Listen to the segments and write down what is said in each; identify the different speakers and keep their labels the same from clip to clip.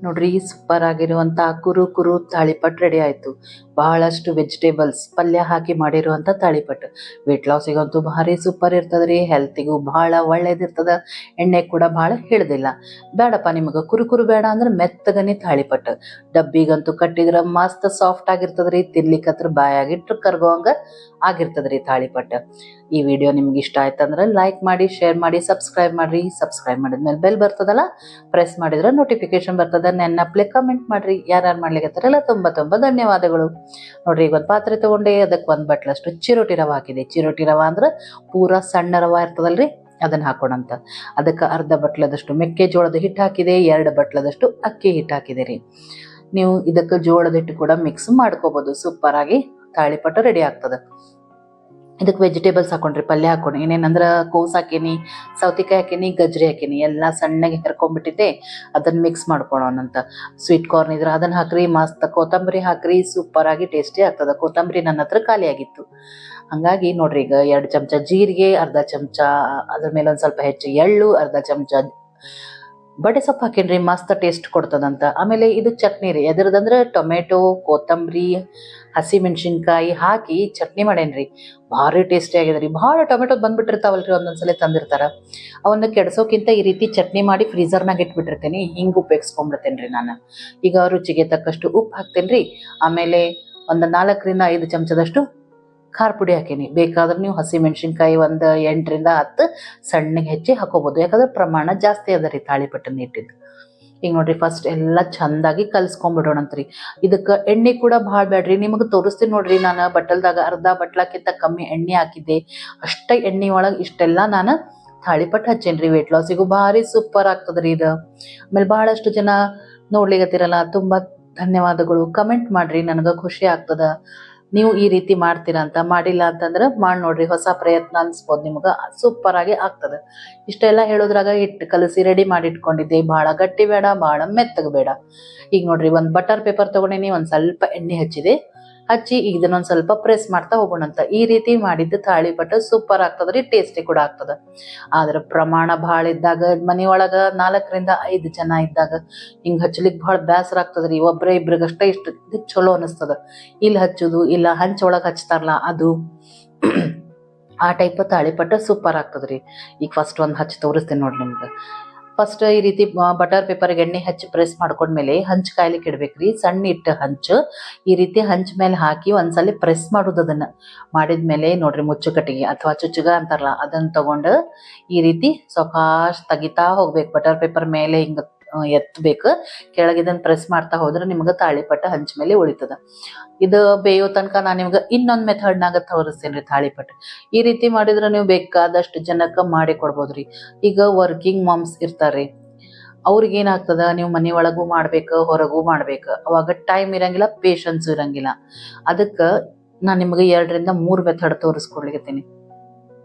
Speaker 1: ನೋಡ್ರಿ ಸೂಪರ್ ಆಗಿರುವಂತ ಕುರು ಕುರು ತಾಳಿಪಟ್ ರೆಡಿ ಆಯ್ತು. ಬಹಳಷ್ಟು ವೆಜಿಟೇಬಲ್ಸ್ ಪಲ್ಯ ಹಾಕಿ ಮಾಡಿರುವಂತ ತಾಳಿಪಟ್. ವೇಟ್ ಲಾಸಿಗಂತೂ ಭಾರಿ ಸೂಪರ್ ಇರ್ತದ್ರಿ. ಹೆಲ್ತಿಗೂ ಬಹಳ ಒಳ್ಳೇದಿರ್ತದ. ಎಣ್ಣೆ ಕೂಡ ಬಹಳ ಹಿಡ್ದಿಲ್ಲ. ಬೇಡಪ್ಪ ನಿಮಗೆ ಕುರು ಬೇಡ ಅಂದ್ರೆ ಮೆತ್ತಗನಿ ತಾಳಿಪಟ್. ಡಬ್ಬಿಗಂತೂ ಕಟ್ಟಿದ್ರ ಮಸ್ತ್ ಸಾಫ್ಟ್ ಆಗಿರ್ತದ್ರಿ. ತಿನ್ಲಿಕ್ಕತ್ರ ಬಾಯಾಗಿಟ್ರು ಕರ್ಗೋಂಗ ಆಗಿರ್ತದ್ರಿ ತಾಳಿಪಟ್. ಈ ವಿಡಿಯೋ ನಿಮ್ಗೆ ಇಷ್ಟ ಆಯ್ತಂದ್ರೆ ಲೈಕ್ ಮಾಡಿ, ಶೇರ್ ಮಾಡಿ, ಸಬ್ಸ್ಕ್ರೈಬ್ ಮಾಡ್ರಿ. ಸಬ್ಸ್ಕ್ರೈಬ್ ಮಾಡಿದ್ಮೇಲೆ ಬೆಲ್ ಬರ್ತದಲ್ಲ, ಪ್ರೆಸ್ ಮಾಡಿದ್ರೆ ನೋಟಿಫಿಕೇಶನ್ ಬರ್ತದ. ನೆನ್ನಪ್ಲೆ ಕಮೆಂಟ್ ಮಾಡ್ರಿ. ಯಾರ್ಯಾರು ಮಾಡ್ಲಿಕ್ಕತ್ತಾರಲ್ಲ ತುಂಬಾ ಧನ್ಯವಾದಗಳು. ನೋಡ್ರಿ, ಈಗ ಒಂದು ಪಾತ್ರೆ ತಗೊಂಡೆ, ಅದಕ್ಕೆ ಒಂದು ಬಟ್ಲಷ್ಟು ಚಿರೋಟಿ ರವೆ ಹಾಕಿದೆ. ಚಿರೋಟಿ ರವೆ ಅಂದ್ರೆ ಪೂರಾ ಸಣ್ಣ ರವೆ ಇರ್ತದಲ್ರಿ, ಅದನ್ನ ಹಾಕೋಣಂತ. ಅದಕ್ಕೆ ಅರ್ಧ ಬಟ್ಲದಷ್ಟು ಮೆಕ್ಕೆಜೋಳದ ಹಿಟ್ಟು ಹಾಕಿದೆ, 2 ಬಟ್ಲದಷ್ಟು ಅಕ್ಕಿ ಹಿಟ್ಟು ಹಾಕಿದೆ ರೀ. ನೀವು ಇದಕ್ಕೆ ಜೋಳದ ಹಿಟ್ಟು ಕೂಡ ಮಿಕ್ಸ್ ಮಾಡ್ಕೋಬಹುದು. ಸೂಪರ್ ಆಗಿ ತಾಳಿಪಟ್ಟು ರೆಡಿ ಆಗ್ತದೆ. ಇದಕ್ಕೆ ವೆಜಿಟೇಬಲ್ಸ್ ಹಾಕೊಂಡ್ರಿ, ಪಲ್ಯ ಹಾಕೊಂಡು ಏನೇನಂದ್ರೆ ಕೋಸ್ ಹಾಕೀನಿ, ಸೌತಿಕಾಯಿ ಹಾಕೀನಿ, ಗಜ್ರಿ ಹಾಕೀನಿ, ಎಲ್ಲ ಸಣ್ಣಗೆ ಹೆರ್ಕೊಂಡ್ಬಿಟ್ಟಿದ್ದೆ. ಅದನ್ನ ಮಿಕ್ಸ್ ಮಾಡ್ಕೊಳ್ಳೋಣಂತ. ಸ್ವೀಟ್ ಕಾರ್ನ್ ಇದ್ರೆ ಅದನ್ನ ಹಾಕ್ರಿ, ಮಸ್ತ್ ಕೊತ್ತಂಬರಿ ಹಾಕ್ರಿ, ಸೂಪರ್ ಆಗಿ ಟೇಸ್ಟಿ ಆಗ್ತದೆ. ಕೊತ್ತಂಬರಿ ನನ್ನ ಹತ್ರ ಖಾಲಿ ಆಗಿತ್ತು, ಹಂಗಾಗಿ ನೋಡ್ರಿ ಈಗ 2 ಚಮಚ ಜೀರಿಗೆ, ಅರ್ಧ ಚಮಚ ಅದ್ರ ಮೇಲೆ ಒಂದ್ ಸ್ವಲ್ಪ ಹೆಚ್ಚು ಎಳ್ಳು, ಅರ್ಧ ಚಮಚ ಬಡೆ ಸೊಪ್ಪು ಹಾಕೇನ್ರಿ, ಮಸ್ತ್ ಟೇಸ್ಟ್ ಕೊಡ್ತದಂತ. ಆಮೇಲೆ ಇದು ಚಟ್ನಿ ರೀ, ಎದ್ರದಂದ್ರೆ ಟೊಮೆಟೊ, ಕೊತ್ತಂಬರಿ, ಹಸಿ ಮೆಣಸಿನ್ಕಾಯಿ ಹಾಕಿ ಚಟ್ನಿ ಮಾಡೇನ್ರಿ. ಭಾರಿ ಟೇಸ್ಟಿ ಆಗಿದ್ರಿ. ಭಾಳ ಟೊಮೆಟೊ ಬಂದ್ಬಿಟ್ಟಿರ್ತಾವಲ್ರಿ, ಒಂದೊಂದ್ಸಲ ತಂದಿರ್ತಾರ. ಅವನ್ನ ಕೆಡ್ಸೋಕ್ಕಿಂತ ಈ ರೀತಿ ಚಟ್ನಿ ಮಾಡಿ ಫ್ರೀಜರ್ನಾಗ ಇಟ್ಬಿಟ್ಟಿರ್ತೇನೆ. ಹಿಂಗೆ ಉಪಯೋಗಿಸ್ಕೊಂಡ್ಬಿಡ್ತೇನ್ರಿ ನಾನು. ಈಗ ರುಚಿಗೆ ತಕ್ಕಷ್ಟು ಉಪ್ಪು ಹಾಕ್ತೇನ್ರಿ. ಆಮೇಲೆ ಒಂದು 4 ರಿಂದ 5 ಚಮಚದಷ್ಟು ಖಾರ ಪುಡಿ ಹಾಕೀನಿ. ಬೇಕಾದ್ರೆ ನೀವು ಹಸಿ ಮೆಣಸಿನ್ಕಾಯಿ ಒಂದು 8 ರಿಂದ 10 ಸಣ್ಣಗೆ ಹೆಚ್ಚಿ ಹಾಕೋಬಹುದು, ಯಾಕಂದ್ರೆ ಪ್ರಮಾಣ ಜಾಸ್ತಿ ಅದ ರೀ ತಾಳಿಪಟ್ಟನ್ನ ಇಟ್ಟಿದ್ದು. ಈಗ ನೋಡ್ರಿ, ಫಸ್ಟ್ ಎಲ್ಲ ಚಂದಾಗಿ ಕಲ್ಸ್ಕೊಂಡ್ಬಿಡೋಣಂತ್ರಿ. ಇದಕ್ಕೆ ಎಣ್ಣೆ ಕೂಡ ಭಾಳ ಬೇಡ್ರಿ. ನಿಮಗೆ ತೋರಿಸ್ತೀನಿ ನೋಡ್ರಿ, ನಾನು ಬಟ್ಟಲ್ದಾಗ ಅರ್ಧ ಬಟ್ಲಕ್ಕಿಂತ ಕಮ್ಮಿ ಎಣ್ಣೆ ಹಾಕಿದ್ದೆ. ಅಷ್ಟೇ ಎಣ್ಣೆ ಒಳಗೆ ಇಷ್ಟೆಲ್ಲ ನಾನು ತಾಳಿಪಟ್ಟು ಹಚ್ಚೇನ್ರಿ. ವೇಟ್ ಲಾಸಿಗೂ ಭಾರಿ ಸೂಪರ್ ಆಗ್ತದ್ರಿ ಇದು. ಆಮೇಲೆ ಬಹಳಷ್ಟು ಜನ ನೋಡ್ಲಿಗತ್ತಿರಲ್ಲ, ತುಂಬಾ ಧನ್ಯವಾದಗಳು. ಕಮೆಂಟ್ ಮಾಡ್ರಿ, ನನಗೆ ಖುಷಿ ಆಗ್ತದ ನೀವು ಈ ರೀತಿ ಮಾಡ್ತೀರಾ ಅಂತ. ಮಾಡಿಲ್ಲ ಅಂತಂದ್ರೆ ಮಾಡಿ ನೋಡ್ರಿ, ಹೊಸ ಪ್ರಯತ್ನ ಅನ್ಸ್ಬೋದು ನಿಮ್ಗೆ, ಸೂಪರ್ ಆಗಿ ಆಗ್ತದೆ. ಇಷ್ಟೆಲ್ಲ ಹೇಳೋದ್ರಾಗ ಹಿಟ್ಟು ಕಲಸಿ ರೆಡಿ ಮಾಡಿ ಇಟ್ಕೊಂಡಿದ್ದೆ. ಭಾಳ ಗಟ್ಟಿ ಬೇಡ, ಭಾಳ ಮೆತ್ತಗ ಬೇಡ. ಈಗ ನೋಡ್ರಿ, ಒಂದು ಬಟರ್ ಪೇಪರ್ ತಗೊಂಡಿನಿ, ಒಂದು ಸ್ವಲ್ಪ ಎಣ್ಣೆ ಹಚ್ಚಿದೆ. ಹಚ್ಚಿ ಈಗ ಇದನ್ನೊಂದು ಸ್ವಲ್ಪ ಪ್ರೆಸ್ ಮಾಡ್ತಾ ಹೋಗೋಣಂತ. ಈ ರೀತಿ ಮಾಡಿದ್ದು ತಾಳಿಪಟ್ಟು ಸೂಪರ್ ಆಗ್ತದ್ರಿ, ಟೇಸ್ಟಿ ಕೂಡ ಆಗ್ತದ. ಆದ್ರೆ ಪ್ರಮಾಣ ಭಾಳ ಇದ್ದಾಗ, ಮನೆಯೊಳಗ 4 ರಿಂದ 5 ಜನ ಇದ್ದಾಗ ಹಿಂಗ್ ಹಚ್ಚಲಿಕ್ಕೆ ಭಾಳ ಬೇಸರ ಆಗ್ತದ್ರಿ. ಒಬ್ರೇ ಇಬ್ರಿಗಷ್ಟೇ ಇಷ್ಟು ಚಲೋ ಅನಿಸ್ತದ. ಇಲ್ಲಿ ಹಚ್ಚುದು ಇಲ್ಲ ಹಂಚೊಳಗೆ ಹಚ್ತಾರಲ್ಲ ಅದು ಆ ಟೈಪ್ ತಾಳಿಪಟ್ಟು ಸೂಪರ್ ಆಗ್ತದ್ರಿ. ಈಗ ಫಸ್ಟ್ ಒಂದು ಹಚ್ಚಿ ತೋರಿಸ್ತೀನಿ ನೋಡ್ರಿ ನಿಮ್ಗೆ. ಫಸ್ಟ್ ಈ ರೀತಿ ಬಟರ್ ಪೇಪರ್ಗೆ ಎಣ್ಣೆ ಹಚ್ಚಿ ಪ್ರೆಸ್ ಮಾಡ್ಕೊಂಡ್ಮೇಲೆ ಹಂಚ್ ಕಾಯ್ಲಿಕ್ಕೆ ಇಡ್ಬೇಕ್ರಿ. ಸಣ್ಣ ಇಟ್ಟು ಹಂಚು ಈ ರೀತಿ ಹಂಚ್ ಮೇಲೆ ಹಾಕಿ ಒಂದ್ಸಲಿ ಪ್ರೆಸ್ ಮಾಡೋದು. ಅದನ್ನ ಮಾಡಿದ್ಮೇಲೆ ನೋಡ್ರಿ, ಮುಚ್ಚುಕಟ್ಟಿಗೆ ಅಥವಾ ಚುಚ್ಚುಗ ಅಂತಾರಲ್ಲ, ಅದನ್ನ ತಗೊಂಡು ಈ ರೀತಿ ಸಾವಕಾಶ ತೆಗಿತಾ ಹೋಗ್ಬೇಕು. ಬಟರ್ ಪೇಪರ್ ಮೇಲೆ ಹಿಂಗ ಎತ್ತಬೇಕು. ಕೆಳಗೆ ಇದನ್ನ ಪ್ರೆಸ್ ಮಾಡ್ತಾ ಹೋದ್ರೆ ನಿಮ್ಗೆ ತಾಳಿಪಟ್ಟು ಹಂಚ ಮೇಲೆ ಉಳಿತದ. ಇದು ಬೇಯೋ ತನಕ ನಾನು ನಿಮ್ಗೆ ಇನ್ನೊಂದು ಮೆಥಡ್ನಾಗ ತೋರಿಸ್ತೇನೆ ತಾಳಿಪಟ್ಟು. ಈ ರೀತಿ ಮಾಡಿದ್ರೆ ನೀವು ಬೇಕಾದಷ್ಟು ಜನಕ್ಕೆ ಮಾಡಿ ಕೊಡ್ಬೋದ್ರಿ. ಈಗ ವರ್ಕಿಂಗ್ ಮಾಮ್ಸ್ ಇರ್ತಾರ್ರಿ, ಅವ್ರಿಗೆ ಏನಾಗ್ತದ, ನೀವು ಮನೆ ಒಳಗೂ ಮಾಡ್ಬೇಕು, ಹೊರಗೂ ಮಾಡ್ಬೇಕು. ಅವಾಗ ಟೈಮ್ ಇರಂಗಿಲ್ಲ, ಪೇಶನ್ಸ್ ಇರಂಗಿಲ್ಲ. ಅದಕ್ಕೆ ನಾನು ನಿಮ್ಗೆ 2 ರಿಂದ 3 ಮೆಥಡ್ ತೋರಿಸ್ಕೊಡ್ಲಿಕತ್ತೀನಿ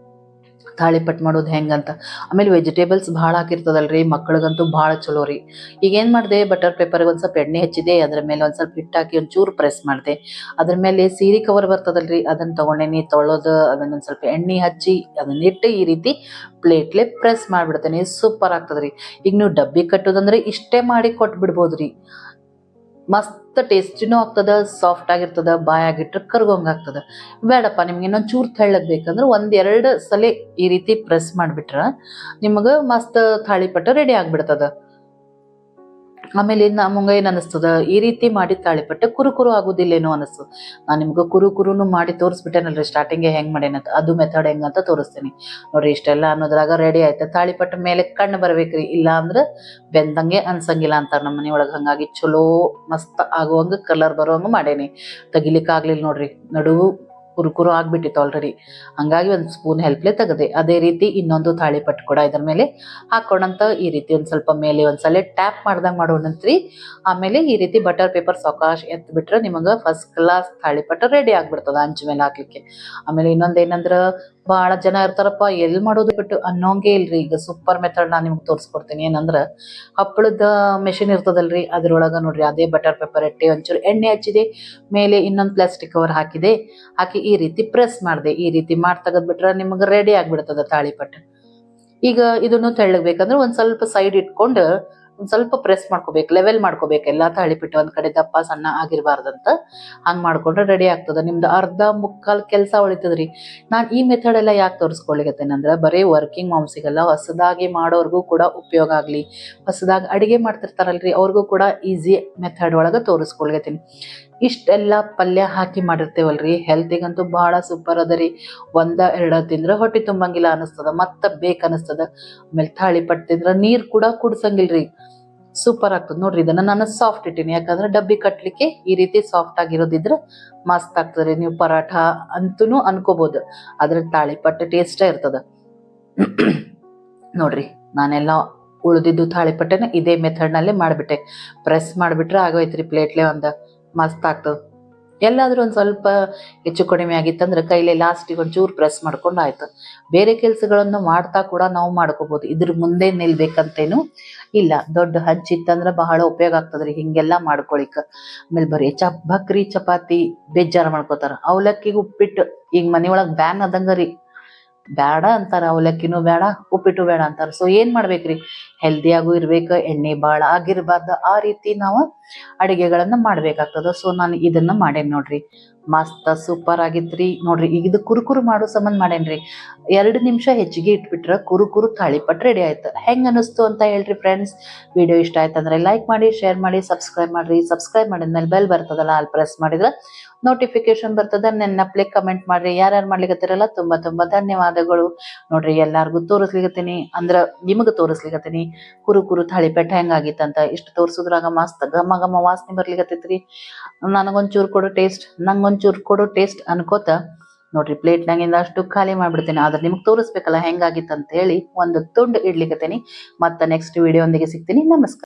Speaker 1: ತಾಳಿಪಟ್ಟು ಮಾಡೋದು ಹೆಂಗಂತ. ಆಮೇಲೆ ವೆಜಿಟೇಬಲ್ಸ್ ಭಾಳ ಹಾಕಿರ್ತದಲ್ರಿ, ಮಕ್ಳಿಗಂತೂ ಭಾಳ ಚಲೋ ರೀ. ಈಗ ಏನು ಮಾಡಿದೆ, ಬಟರ್ ಪೇಪರ್ಗೆ ಒಂದು ಸ್ವಲ್ಪ ಎಣ್ಣೆ ಹಚ್ಚಿದೆ. ಅದ್ರ ಮೇಲೆ ಒಂದು ಸ್ವಲ್ಪ ಹಿಟ್ಟು ಹಾಕಿ ಒಂಚೂರು ಪ್ರೆಸ್ ಮಾಡಿದೆ. ಅದ್ರ ಮೇಲೆ ಸೀರೆ ಕವರ್ ಬರ್ತದಲ್ರಿ, ಅದನ್ನ ತಗೊಂಡೇನಿ. ತೊಳೋದು ಅದನ್ನೊಂದು ಸ್ವಲ್ಪ ಎಣ್ಣೆ ಹಚ್ಚಿ ಅದನ್ನ ಇಟ್ಟು ಈ ರೀತಿ ಪ್ಲೇಟ್ಲೆ ಪ್ರೆಸ್ ಮಾಡಿಬಿಡ್ತೇನೆ. ಸೂಪರ್ ಆಗ್ತದ್ರಿ. ಈಗ ನೀವು ಡಬ್ಬಿ ಕಟ್ಟೋದಂದ್ರೆ ಇಷ್ಟೇ ಮಾಡಿ ಕೊಟ್ಬಿಡ್ಬೋದ್ರಿ. ಮಸ್ತ್ ಟೇಸ್ಟಿನೂ ಆಗ್ತದ, ಸಾಫ್ಟ್ ಆಗಿರ್ತದ, ಬಾಯಾಗಿಟ್ರೆ ಕರ್ಗೋಂಗ ಆಗ್ತದ. ಬೇಡಪ್ಪ ನಿಮ್ಗೆ ಇನ್ನೊಂದು ಚೂರು ತೆಳ್ಳಗ್ ಬೇಕಂದ್ರೆ 1-2 ಸಲ ಈ ರೀತಿ ಪ್ರೆಸ್ ಮಾಡಿಬಿಟ್ರ ನಿಮಗೆ ಮಸ್ತ್ ತಾಳಿಪಟ್ಟು ರೆಡಿ ಆಗ್ಬಿಡ್ತದ. ಆಮೇಲೆ ನಮಗೆ ಏನ್ ಅನಿಸ್ತದ, ಈ ರೀತಿ ಮಾಡಿ ತಾಳಿಪಟ್ಟು ಕುರು ಆಗುದಿಲ್ಲೇನೋ ಅನಿಸ್ತದ. ನಾನು ನಿಮ್ಗೆ ಕುರುನು ಮಾಡಿ ತೋರಿಸ್ಬಿಟ್ಟೇನಲ್ರಿ ಸ್ಟಾರ್ಟಿಂಗ್ಗೆ ಹೆಂಗ್ ಮಾಡೇನಂತ. ಅದು ಮೆಥಡ್ ಹೆಂಗಂತ ತೋರಿಸ್ತೀನಿ ನೋಡ್ರಿ. ಇಷ್ಟೆಲ್ಲ ಅನ್ನೋದ್ರಾಗ ರೆಡಿ ಆಯ್ತು. ತಾಳಿಪಟ್ಟು ಮೇಲೆ ಕಣ್ಣು ಬರ್ಬೇಕ್ರಿ, ಇಲ್ಲ ಅಂದ್ರೆ ಬೆಂದಂಗೆ ಅನ್ಸಂಗಿಲ್ಲ ಅಂತಾರ ನಮ್ಮ ಮನೆಯೊಳಗೆ. ಹಂಗಾಗಿ ಚಲೋ ಮಸ್ತ್ ಆಗುವಂಗ ಕಲರ್ ಬರುವಂಗ ಮಾಡೇನಿ. ತೆಗಿಲಿಕ್ಕೆ ಆಗ್ಲಿಲ್ಲ ನೋಡ್ರಿ, ನಡುವು ಕುರು ಆಗ್ಬಿಟ್ಟಿತ್ತು ಆಲ್ರೆಡಿ. ಹಂಗಾಗಿ ಒಂದು ಸ್ಪೂನ್ ಹೆಲ್ಪ್ಲೆ ತೆಗದೆ. ಅದೇ ರೀತಿ ಇನ್ನೊಂದು ತಾಳಿಪಟ್ಟು ಕೂಡ ಇದ್ರ ಮೇಲೆ ಹಾಕೋಣಂತ. ಈ ರೀತಿ ಒಂದ್ ಸ್ವಲ್ಪ ಮೇಲೆ ಒಂದ್ಸಲ ಟ್ಯಾಪ್ ಮಾಡ್ದಂಗ್ ಮಾಡೋಣಂತ್ರಿ. ಆಮೇಲೆ ಈ ರೀತಿ ಬಟರ್ ಪೇಪರ್ ಸಾವಕಾಶ ಎತ್ ಬಿಟ್ರೆ ನಿಮಗೆ ಫಸ್ಟ್ ಕ್ಲಾಸ್ ತಾಳಿಪಟ್ಟು ರೆಡಿ ಆಗ್ಬಿಡ್ತದ ಹಂಚ ಮೇಲೆ ಹಾಕ್ಲಿಕ್ಕೆ. ಆಮೇಲೆ ಇನ್ನೊಂದೇನಂದ್ರ, ಬಹಳ ಜನ ಇರ್ತಾರಪ್ಪ ಎಲ್ಲಿ ಮಾಡೋದು ಬಿಟ್ಟು ಅನ್ನೋಂಗೆ ಇಲ್ರಿ. ಈಗ ಸೂಪರ್ ಮೆಥಡ್ ನಾನು ನಿಮ್ಗೆ ತೋರಿಸ್ಕೊಡ್ತೀನಿ. ಏನಂದ್ರ, ಹಪ್ಪಳದ ಮೆಷಿನ್ ಇರ್ತದಲ್ರಿ, ಅದ್ರೊಳಗ ನೋಡ್ರಿ ಅದೇ ಬಟರ್ ಪೇಪರ್ ಇಟ್ಟು ಒಂಚೂರು ಎಣ್ಣೆ ಹಚ್ಚಿದೆ. ಮೇಲೆ ಇನ್ನೊಂದು ಪ್ಲಾಸ್ಟಿಕ್ ಕವರ್ ಹಾಕಿದೆ. ಹಾಕಿ ಈ ರೀತಿ ಪ್ರೆಸ್ ಮಾಡಿದೆ. ಈ ರೀತಿ ಮಾಡಿ ತೆಗೆದ್ಬಿಟ್ರೆ ನಿಮ್ಗೆ ರೆಡಿ ಆಗ್ಬಿಡ್ತದ ತಾಳಿಪಟ್ಟು. ಈಗ ಇದನ್ನು ತೆಳ್ಳಗ್ಬೇಕಂದ್ರೆ ಒಂದ್ ಸ್ವಲ್ಪ ಸೈಡ್ ಇಟ್ಕೊಂಡು ಒಂದ್ ಸ್ವಲ್ಪ ಪ್ರೆಸ್ ಮಾಡ್ಕೋಬೇಕು, ಲೆವೆಲ್ ಮಾಡ್ಕೋಬೇಕು ಎಲ್ಲಾ ತಾಳಿಪಟ್ಟು ಒಂದ್ ಕಡೆ ದಪ್ಪ ಸಣ್ಣ ಆಗಿರ್ಬಾರ್ದಂತ. ಹಂಗ್ ಮಾಡ್ಕೊಂಡ್ರೆ ರೆಡಿ ಆಗ್ತದ. ನಿಮ್ದು ಅರ್ಧ ಮುಕ್ಕಾಲ್ ಕೆಲಸ ಉಳಿತದ್ರಿ. ನಾನ್ ಈ ಮೆಥಡ್ ಎಲ್ಲ ಯಾಕೆ ತೋರಿಸ್ಕೊಳ್ಲಿಕತ್ತೇನಂದ್ರ ಬರೀ ವರ್ಕಿಂಗ್ ಮಾಮ್ಸಿಗೆಲ್ಲ, ಹೊಸದಾಗಿ ಮಾಡೋರ್ಗೂ ಕೂಡ ಉಪಯೋಗ ಆಗ್ಲಿ, ಹೊಸದಾಗಿ ಅಡಿಗೆ ಮಾಡ್ತಿರ್ತಾರಲ್ರಿ ಅವ್ರಿಗೂ ಕೂಡ ಈಸಿ ಮೆಥಡ್ ಒಳಗ ತೋರಿಸ್ಕೊಳ್ಗತ್ತೀನಿ. ಇಷ್ಟೆಲ್ಲ ಪಲ್ಯ ಹಾಕಿ ಮಾಡಿರ್ತೇವಲ್ರಿ, ಹೆಲ್ತಿಗಂತೂ ಬಹಳ ಸೂಪರ್ ಅದರಿ. ಒಂದ ಎರಡ ತಿಂದ್ರ ಹೊಟ್ಟಿ ತುಂಬಂಗಿಲ್ಲ ಅನಿಸ್ತದ, ಮತ್ತ ಬೇಕ್ ಅನಿಸ್ತದ. ಆಮೇಲೆ ತಾಳಿಪಟ್ಟು ತಿಂದ್ರ ನೀರ್ ಕೂಡ ಕುಡ್ಸಂಗಿಲ್ರಿ, ಸೂಪರ್ ಆಗ್ತದ ನೋಡ್ರಿ. ಇದನ್ನ ನಾನು ಸಾಫ್ಟ್ ಇಟ್ಟಿನಿ, ಯಾಕಂದ್ರೆ ಡಬ್ಬಿ ಕಟ್ಲಿಕ್ಕೆ ಈ ರೀತಿ ಸಾಫ್ಟ್ ಆಗಿರೋದಿದ್ರ ಮಸ್ತ್ ಆಗ್ತದ್ರಿ. ನೀವು ಪರಾಠ ಅಂತೂ ಅನ್ಕೋಬಹುದು, ಅದ್ರ ತಾಳಿಪಟ್ಟು ಟೇಸ್ಟ್ ಇರ್ತದ. ನೋಡ್ರಿ ನಾನೆಲ್ಲ ಉಳ್ದಿದ್ದು ತಾಳಿಪಟ್ಟೆನ ಇದೇ ಮೆಥಡ್ ನಲ್ಲಿ ಮಾಡ್ಬಿಟ್ಟೆ. ಪ್ರೆಸ್ ಮಾಡ್ಬಿಟ್ರೆ ಆಗೋಯ್ತ್ರಿ ಪ್ಲೇಟ್ಲೆ ಮಸ್ತ್ ಆಗ್ತದ. ಎಲ್ಲಾದ್ರೂ ಒಂದ್ ಸ್ವಲ್ಪ ಹೆಚ್ಚು ಕಡಿಮೆ ಆಗಿತ್ತಂದ್ರೆ ಕೈಲಿ ಲಾಸ್ಟಿಗೆ ಒಂಚೂರು ಪ್ರೆಸ್ ಮಾಡ್ಕೊಂಡು ಆಯ್ತು. ಬೇರೆ ಕೆಲ್ಸಗಳನ್ನು ಮಾಡ್ತಾ ಕೂಡ ನಾವು ಮಾಡ್ಕೋಬಹುದು, ಇದ್ರ ಮುಂದೆ ನಿಲ್ಬೇಕಂತೇನು ಇಲ್ಲ. ದೊಡ್ಡ ಹಂಚಿತ್ತಂದ್ರ ಬಹಳ ಉಪಯೋಗ ಆಗ್ತದ್ರಿ ಹಿಂಗೆಲ್ಲಾ ಮಾಡ್ಕೊಳಿಕ್. ಆಮೇಲೆ ಬರೀ ಭಕ್ರಿ ಚಪಾತಿ ಬೇಜಾರ ಮಾಡ್ಕೋತಾರ. ಅವಲಕ್ಕಿಗೆ ಉಪ್ಪಿಟ್ಟು ಈಗ ಮನಿಯೊಳಗ್ ಬ್ಯಾನ್ ಅದಂಗರಿ, ಬೇಡ ಅಂತಾರ, ಅವಲಕ್ಕಿನೂ ಬೇಡ ಉಪ್ಪಿಟ್ಟು ಬೇಡ ಅಂತಾರ. ಸೊ ಏನ್ ಮಾಡ್ಬೇಕ್ರಿ, ಹೆಲ್ದಿಯಾಗೂ ಇರ್ಬೇಕು, ಎಣ್ಣೆ ಬಾಳ ಆಗಿರ್ಬಾರ್ದು, ಆ ರೀತಿ ನಾವು ಅಡಿಗೆಗಳನ್ನ ಮಾಡ್ಬೇಕಾಗ್ತದ. ಸೊ ನಾನು ಇದನ್ನ ಮಾಡೇನ್ ನೋಡ್ರಿ, ಮಸ್ತ್ ಸೂಪರ್ ಆಗಿತ್ರಿ. ನೋಡ್ರಿ ಈಗ ಇದು ಕುರುಕುರು ಮಾಡೋ ಸಂಬಂಧ ಮಾಡೇನ್ರಿ. 2 ನಿಮಿಷ ಹೆಚ್ಚಿಗೆ ಇಟ್ಬಿಟ್ರ ಕುರುಕುರು ತಾಳಿಪಟ್ಟು ರೆಡಿ ಆಯ್ತು. ಹೆಂಗ್ ಅನಿಸ್ತು ಅಂತ ಹೇಳ್ರಿ ಫ್ರೆಂಡ್ಸ್. ವಿಡಿಯೋ ಇಷ್ಟ ಆಯ್ತಂದ್ರೆ ಲೈಕ್ ಮಾಡಿ, ಶೇರ್ ಮಾಡಿ, ಸಬ್ಸ್ಕ್ರೈಬ್ ಮಾಡ್ರಿ. ಸಬ್ಸ್ಕ್ರೈಬ್ ಮಾಡಿದ್ಮೇಲೆ ಬೆಲ್ ಬರ್ತದಲ್ಲ, ಅಲ್ಲಿ ಪ್ರೆಸ್ ಮಾಡಿದ್ರೆ ನೋಟಿಫಿಕೇಶನ್ ಬರ್ತದ. ನೆನಪ್ಲೆ ಕಮೆಂಟ್ ಮಾಡ್ರಿ. ಯಾರ್ಯಾರು ಮಾಡ್ಲಿಕತ್ತಿರಲ್ಲ ತುಂಬಾ ತುಂಬಾ ಧನ್ಯವಾದಗಳು. ನೋಡ್ರಿ ಎಲ್ಲಾರ್ಗು ತೋರಿಸ್ಲಿಕತ್ತೀನಿ, ಅಂದ್ರ ನಿಮಗ ತೋರಿಸ್ಲಿಕತ್ತೀನಿ ಕುರುಕುರು ತಾಳಿಪಟ್ಟು ಹೆಂಗಾಗಿತ್ತಂತ. ಇಷ್ಟು ತೋರ್ಸುದ್ರಾಗ ಮಸ್ತ್ ಘಮ ಘಮ ವಾಸನೆ ಬರ್ಲಿಕತ್ತೈತ್ರಿ. ನಂಗೊಂಚೂರು ಕೊಡು ಟೇಸ್ಟ್ ಅನ್ಕೋತ ನೋಡ್ರಿ ಪ್ಲೇಟ್ನಾಗಿಂದ ಅಷ್ಟು ಖಾಲಿ ಮಾಡ್ಬಿಡ್ತೀನಿ. ಆದ್ರೆ ನಿಮ್ಗೆ ತೋರಿಸ್ಬೇಕಲ್ಲ ಹೆಂಗಾಗಿತ್ತು ಅಂತ ಹೇಳಿ ಒಂದು ತುಂಡು ಇಡ್ಲಿಕತ್ತೀನಿ. ಮತ್ತೆ ನೆಕ್ಸ್ಟ್ ವಿಡಿಯೋ ಒಂದಿಗೆ ಸಿಗ್ತೀನಿ. ನಮಸ್ಕಾರ.